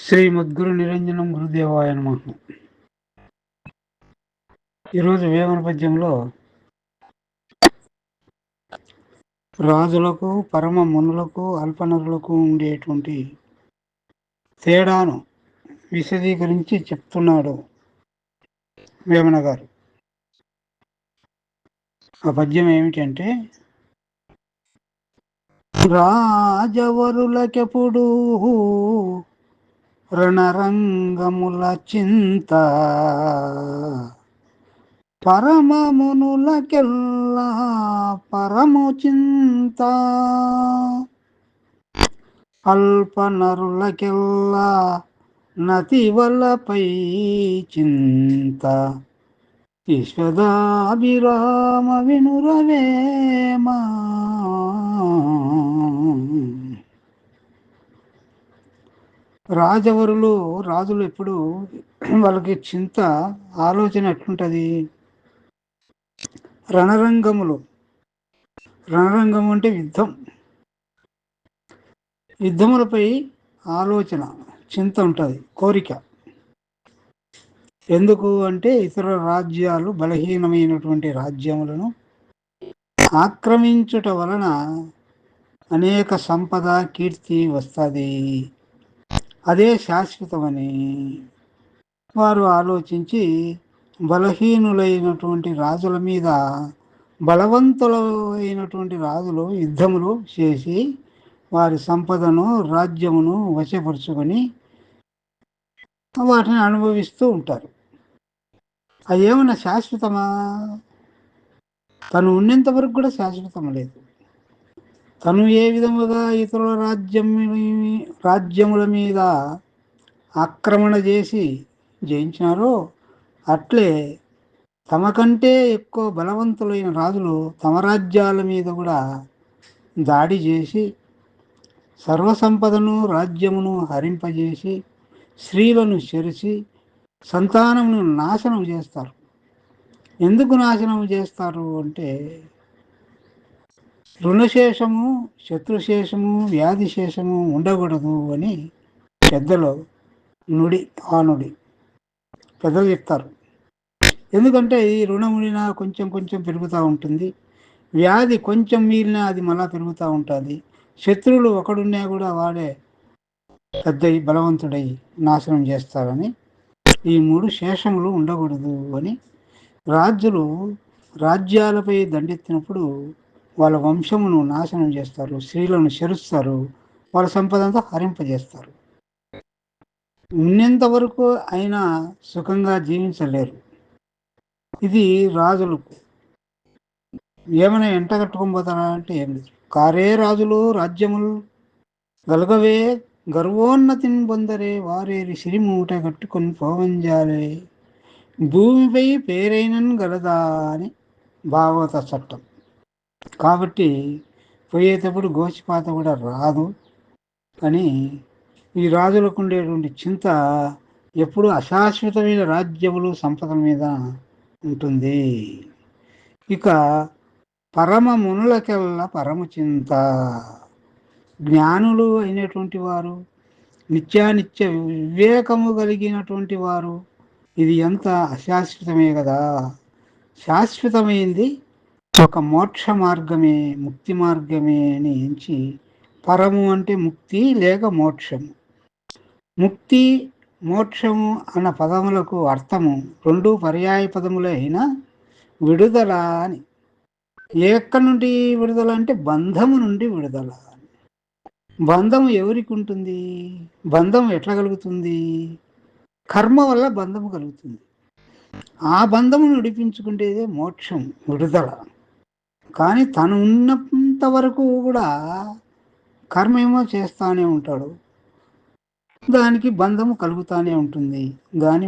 శ్రీ మద్గురు నిరంజనం గురుదేవాయ నమః. ఈరోజు వేమన పద్యంలో రాజులకు, పరమ మునులకు, అల్పనరులకు ఉండేటువంటి తేడాను విశదీకరించి చెప్తున్నాడు వేమన గారు. ఆ పద్యం ఏమిటంటే, రాజవరులకెప్పుడు రణరంగముల చింత, పరమమునులకెల్లా పరము చింత, అల్పనరులకెల్లా నతివలపై చింత, విశ్వదాభిరామ వినురవేమ. రాజులు ఎప్పుడు వాళ్ళకి చింత, ఆలోచన ఎట్లుంటుంది? రణరంగము అంటే యుద్ధములపై ఆలోచన, చింత ఉంటుంది, కోరిక. ఎందుకు అంటే, ఇతర రాజ్యాలు, బలహీనమైనటువంటి రాజ్యములను ఆక్రమించుట వలన అనేక సంపద, కీర్తి వస్తుంది, అదే శాశ్వతమని వారు ఆలోచించి బలహీనులైనటువంటి రాజుల మీద బలవంతులైనటువంటి రాజులు యుద్ధములు చేసి వారి సంపదను, రాజ్యమును వశపరుచుకొని వాటిని అనుభవిస్తూ ఉంటారు. అది ఏమన్నా శాశ్వతమా? తను ఉన్నంత వరకు కూడా శాశ్వతం లేదు. తను ఏ విధముగా ఇతరుల రాజ్యముల మీద ఆక్రమణ చేసి జయించినారో, అట్లే తమ కంటే ఎక్కువ బలవంతులైన రాజులు తమ రాజ్యాల మీద కూడా దాడి చేసి సర్వసంపదను, రాజ్యమును హరింపజేసి స్త్రీలను చెరిచి సంతానమును నాశనం చేస్తారు. ఎందుకు నాశనం చేస్తారు అంటే, రుణశేషము, శత్రుశేషము, వ్యాధిశేషము ఉండకూడదు అని పెద్దలు నుడి. పెద్దలు చెప్తారు. ఎందుకంటే ఈ రుణం ఉండినా కొంచెం కొంచెం పెరుగుతూ ఉంటుంది, వ్యాధి కొంచెం మిగిలినా అది మళ్ళా పెరుగుతూ ఉంటుంది, శత్రువులు ఒకడున్నా కూడా వాడే పెద్ద బలవంతుడై నాశనం చేస్తారని, ఈ 3 శేషములు ఉండకూడదు అని రాజ్యాలపై దండెత్తినప్పుడు వాళ్ళ వంశమును నాశనం చేస్తారు, స్త్రీలను చెరుస్తారు, వాళ్ళ సంపద అంతా హరింపజేస్తారు. ఉన్నంత వరకు అయినా సుఖంగా జీవించలేరు. ఇది రాజులకు. ఏమైనా ఎంట కట్టుకొని పోతారా అంటే ఏం లేదు. కారే రాజులు రాజ్యములు గలగవే గర్వోన్నతిని పొందరే, వారేరి సిరిమూట కట్టుకొని పోవంజాలే, భూమిపై పేరైనన్ గలదా అని భాగవత చట్టం. కాబట్టి పోయేటప్పుడు గోచిపాత కూడా రాదు అని ఈ రాజులకు ఉండేటువంటి చింత ఎప్పుడు అశాశ్వతమైన రాజ్యములు, సంపదల మీద ఉంటుంది. ఇక పరమ మునులకెల్లా పరమ చింత, జ్ఞానులు అయినటువంటి వారు, నిత్యానిత్య వివేకము కలిగినటువంటి వారు, ఇది ఎంత అశాశ్వతమే కదా. శాశ్వతమైంది ఒక మోక్ష మార్గమే, ముక్తి మార్గమే అని ఎంచి, పరము అంటే ముక్తి లేక మోక్షము. ముక్తి, మోక్షము అన్న పదములకు అర్థము 2 పర్యాయ పదములే అయినా విడుదల అని. ఎక్కడి నుండి విడుదల అంటే బంధము నుండి విడుదల. బంధం ఎవరికి ఉంటుంది? బంధం ఎట్లా కలుగుతుంది? కర్మ వల్ల బంధము కలుగుతుంది. ఆ బంధమును విడిపించుకుంటేదే మోక్షం, విడుదల. కానీ తను ఉన్నంత వరకు కూడా కర్మ ఏమో చేస్తానే ఉంటాడు, దానికి బంధము కలుగుతానే ఉంటుంది. దాని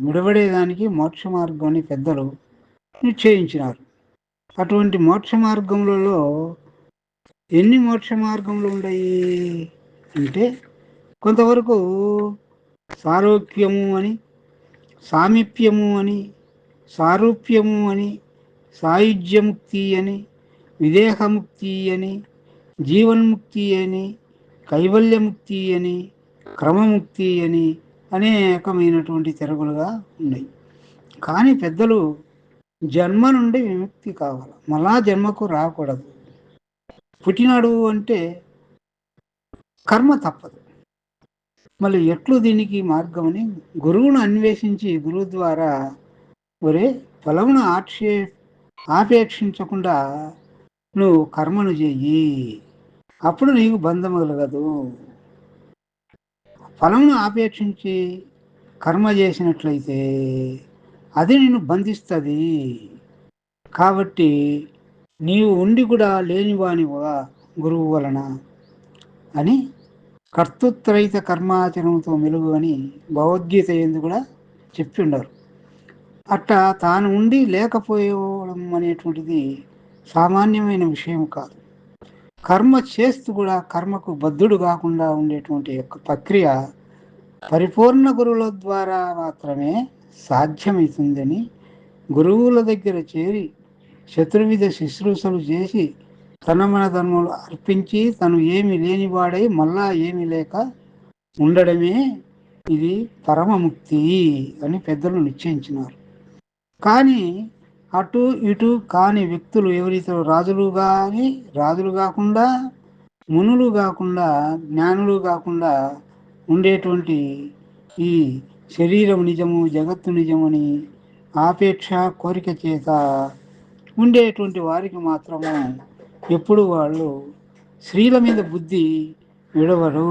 విడబడేదానికి మోక్ష మార్గాన్ని పెద్దలు నిశ్చయించినారు. అటువంటి మోక్ష మార్గములలో ఎన్ని మోక్ష మార్గములు ఉన్నాయి అంటే, కొంతవరకు సారోక్యము అని, సామీప్యము అని, సారూప్యము అని, సాయుజ్యముక్తి అని, విదేహముక్తి అని, జీవన్ముక్తి అని, కైవల్యముక్తి అని, క్రమముక్తి అని అనేకమైనటువంటి తెరగులుగా ఉన్నాయి. కానీ పెద్దలు జన్మ నుండి విముక్తి కావాలి, మళ్ళా జన్మకు రాకూడదు. పుట్టినాడు అంటే కర్మ తప్పదు. మళ్ళీ ఎట్లు దీనికి మార్గమని గురువును అన్వేషించి గురువు ద్వారా ఒరే ఫలమును ఆపేక్షించకుండా నువ్వు కర్మను చెయ్యి, అప్పుడు నీకు బంధం కలగదు. ఫలమును ఆపేక్షించి కర్మ చేసినట్లయితే అది నిన్ను బంధిస్తుంది. కాబట్టి నీవు ఉండి కూడా లేనివానివా గురువు వలన అని కర్తృత్వరహిత కర్మాచరణతో మెలుగు అని భగవద్గీత ఎందు కూడా చెప్పి ఉండరు. అట్లా తాను ఉండి లేకపోవడం అనేటువంటిది సామాన్యమైన విషయం కాదు. కర్మ చేస్తూ కూడా కర్మకు బద్ధుడు కాకుండా ఉండేటువంటి యొక్క ప్రక్రియ పరిపూర్ణ గురువుల ద్వారా మాత్రమే సాధ్యమవుతుందని గురువుల దగ్గర చేరి చతుర్విధ శుశ్రూషలు చేసి తన మన ధర్మములు అర్పించి తను ఏమి లేనివాడై మళ్ళా ఏమి లేక ఉండడమే ఇది పరమముక్తి అని పెద్దలు నిశ్చయించినారు. కానీ అటు ఇటు కాని వ్యక్తులు ఎవరైతే రాజులు కాకుండా మునులు కాకుండా జ్ఞానులు కాకుండా ఉండేటువంటి ఈ శరీరం నిజము జగత్తు నిజమని ఆపేక్ష కోరిక చేత ఉండేటువంటి వారికి మాత్రము ఎప్పుడు వాళ్ళు స్త్రీల మీద బుద్ధి విడవరు,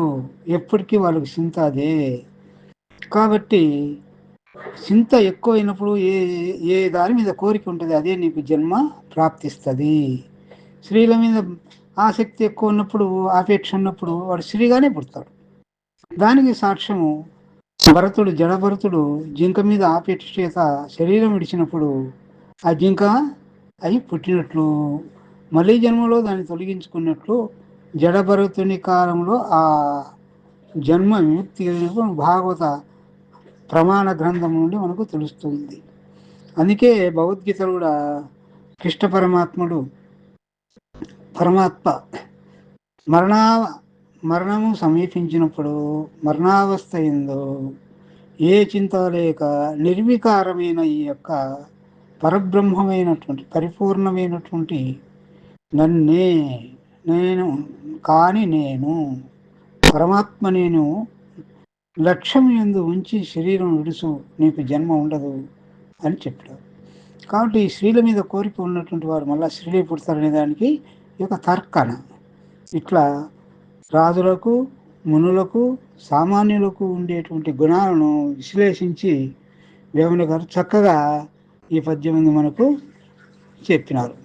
ఎప్పటికీ వాళ్ళకి చింత అదే. కాబట్టి చింత ఎక్కువైనప్పుడు ఏ దాని మీద కోరిక ఉంటుంది అదే నీకు జన్మ ప్రాప్తిస్తుంది. స్త్రీల మీద ఆసక్తి ఎక్కువ ఉన్నప్పుడు ఆపేక్ష ఉన్నప్పుడు వాడు స్త్రీగానే పుడతాడు. దానికి సాక్ష్యము జడభరతుడు జింక మీద ఆపేక్ష చేత శరీరం విడిచినప్పుడు ఆ జింక అయి పుట్టినట్లు, మళ్ళీ జన్మలో దాన్ని తొలగించుకున్నట్లు జడభరతుని కాలంలో ఆ జన్మ విముక్తి భాగవత ప్రమాణ గ్రంథం నుండి మనకు తెలుస్తుంది. అందుకే భగవద్గీతలు కూడా కృష్ణ పరమాత్మ మరణము సమీపించినప్పుడు మరణావస్థ ఎందో ఏ చింత లేక నిర్వికారమైన ఈ యొక్క పరబ్రహ్మమైనటువంటి పరిపూర్ణమైనటువంటి నేను పరమాత్మ నేను లక్ష్యం యందు ఉంచి శరీరం విడుసు నీకు జన్మ ఉండదు అని చెప్పారు. కాబట్టి ఈ స్త్రీల మీద కోరిక ఉన్నటువంటి వారు మళ్ళీ స్త్రీలే పుడతారనే దానికి ఈ యొక్క తర్కణ. ఇట్లా రాజులకు మునులకు సామాన్యులకు ఉండేటువంటి గుణాలను విశ్లేషించి వేమన గారు చక్కగా ఈ పద్యం మనకు చెప్పినారు.